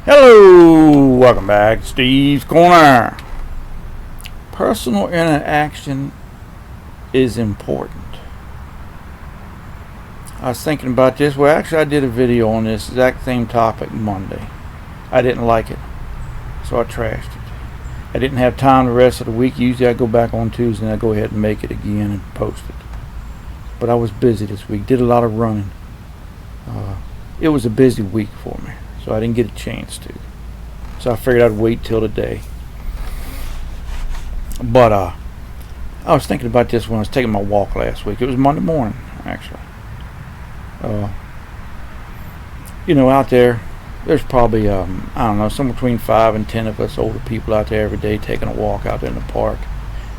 Hello, welcome back to Steve's Corner. Personal interaction is important. I was thinking about this. Well, actually, I did a video on this exact same topic Monday. I didn't like it, so I trashed it. I didn't have time the rest of the week. Usually I go back on Tuesday and I go ahead and make it again and post it. But I was busy this week. Did a lot of running. It was a busy week for me, so I didn't get a chance to. So I figured I'd wait till today. But I was thinking about this when I was taking my walk last week. It was Monday morning, actually. Out there's probably, I don't know, somewhere between 5 and 10 of us older people out there every day taking a walk out there in the park.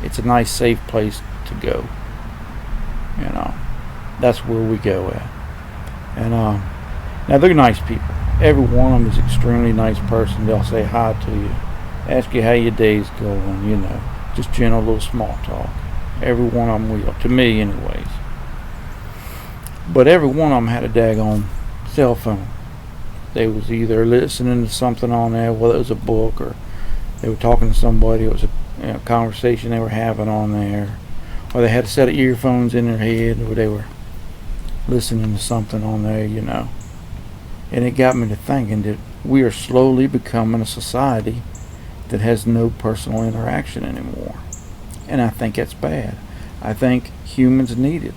It's a nice, safe place to go. That's where we go at. And now they're nice people. Every one of them is an extremely nice person. They'll say hi to you, ask you how your day's going, just general little small talk. Every one of them will, to me anyways. But every one of them had a daggone cell phone. They was either listening to something on there, whether it was a book or they were talking to somebody. It was a conversation they were having on there, or they had a set of earphones in their head, or they were listening to something on there, And it got me to thinking that we are slowly becoming a society that has no personal interaction anymore. And I think that's bad. I think humans need it.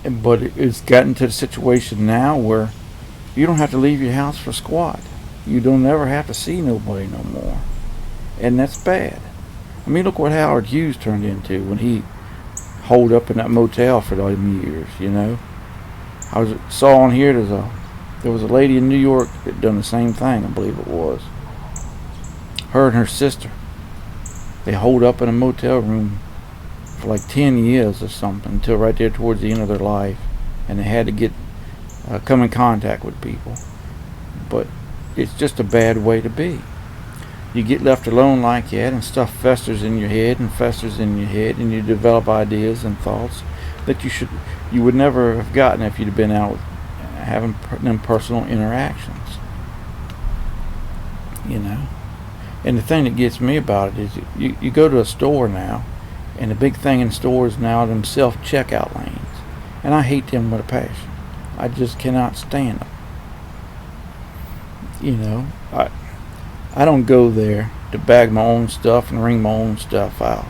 But it's gotten to the situation now where you don't have to leave your house for squat. You don't ever have to see nobody no more. And that's bad. I mean, look what Howard Hughes turned into when he holed up in that motel for them years, I saw on here there was a lady in New York that done the same thing, I believe it was. Her and her sister, they holed up in a motel room for like 10 years or something, until right there towards the end of their life, and they had to come in contact with people. But it's just a bad way to be. You get left alone like that, and stuff festers in your head, and you develop ideas and thoughts that you would never have gotten if you'd been out having them personal interactions. And the thing that gets me about it is you go to a store now, and the big thing in stores now are them self-checkout lanes, and I hate them with a passion. I just cannot stand them. I don't go there to bag my own stuff and ring my own stuff out.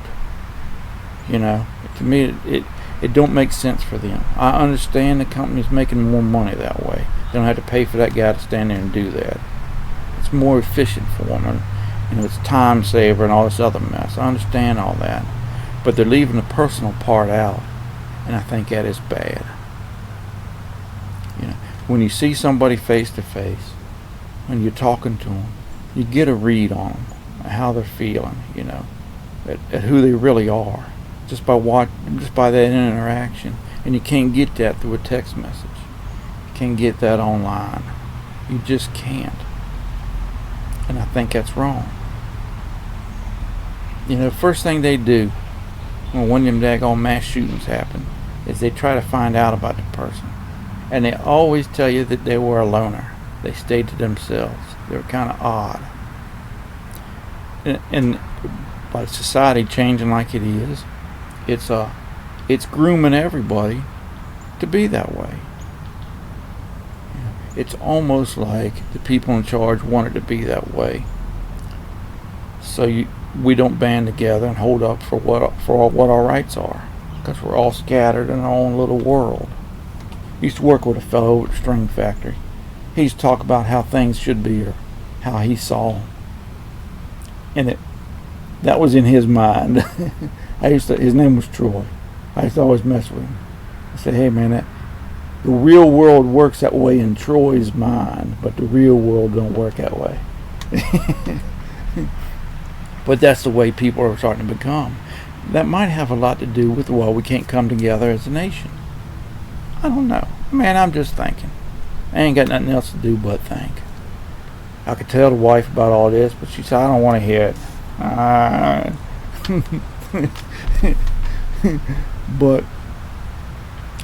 To me it don't make sense for them. I understand the company's making more money that way. They don't have to pay for that guy to stand there and do that. It's more efficient for them. It's time saver and all this other mess. I understand all that. But they're leaving the personal part out, and I think that is bad. When you see somebody face to face, when you're talking to them, you get a read on them, how they're feeling, at who they really are, just by that interaction. And you can't get that through a text message. You can't get that online. You just can't. And I think that's wrong. First thing they do when one of them daggone mass shootings happen is they try to find out about the person. And they always tell you that they were a loner. They stayed to themselves. They were kind of odd. And by society changing like it is, it's grooming everybody to be that way. It's almost like the people in charge want it to be that way. So we don't band together and hold up for what our rights are, because we're all scattered in our own little world. I used to work with a fellow at a string factory. He used to talk about how things should be, or how he saw them. And that was in his mind. His name was Troy. I used to always mess with him. I said, hey man, the real world works that way in Troy's mind, but the real world don't work that way. But that's the way people are starting to become. That might have a lot to do with why we can't come together as a nation. I don't know. Man, I'm just thinking. I ain't got nothing else to do but think. I could tell the wife about all this, but she said, I don't want to hear it. But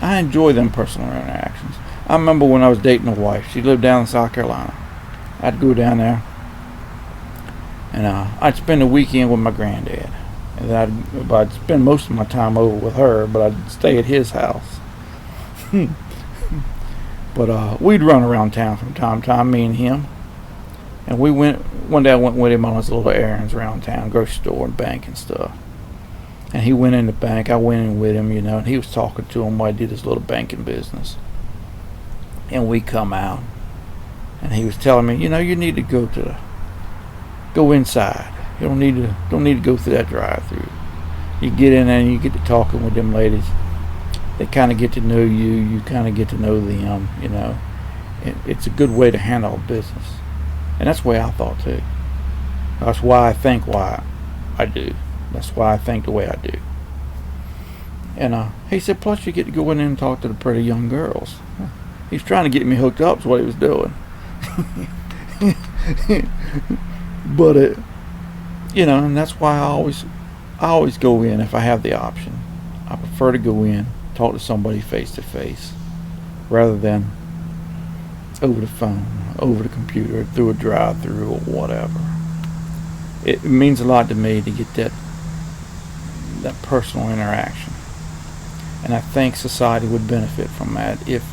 I enjoy them personal interactions. I remember when I was dating a wife. She lived down in South Carolina. I'd go down there, and I'd spend the weekend with my granddad. And then I'd spend most of my time over with her, but I'd stay at his house. But we'd run around town from time to time, me and him. And one day I went with him on his little errands around town, grocery store and bank and stuff. And he went in the bank, I went in with him, and he was talking to him while he did his little banking business. And we come out, and he was telling me, you need to go inside. You don't need to go through that drive-through. You get in there and you get to talking with them ladies. They kind of get to know you. You kind of get to know them. It's a good way to handle business, and that's the way I thought too. That's why I think why I do. That's why I think the way I do. And he said, plus you get to go in there and talk to the pretty young girls. He's trying to get me hooked up is what he was doing. But and that's why I always go in if I have the option. I prefer to go in, talk to somebody face to face, rather than over the phone, over the computer, through a drive-through or whatever. It means a lot to me to get that personal interaction, and I think society would benefit from that if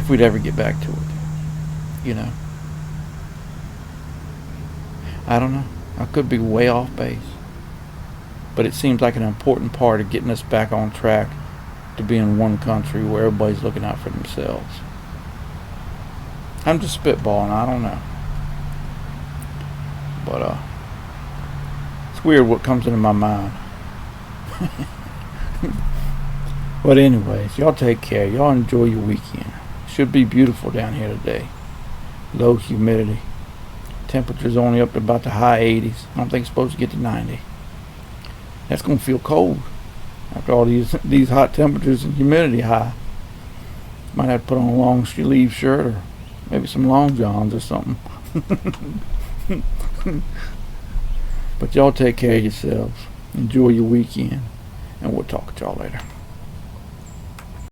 we'd ever get back to it. I don't know. I could be way off base, but it seems like an important part of getting us back on track to be in one country where everybody's looking out for themselves. I'm just spitballing. I don't know, but it's weird what comes into my mind. But anyways, y'all take care. Y'all enjoy your weekend. Should be beautiful down here today. Low humidity. Temperature's only up to about the high 80s. I don't think it's supposed to get to 90. That's going to feel cold after all these hot temperatures and humidity high. Might have to put on a long sleeve shirt or maybe some long johns or something. But y'all take care of yourselves. Enjoy your weekend, and we'll talk to y'all later.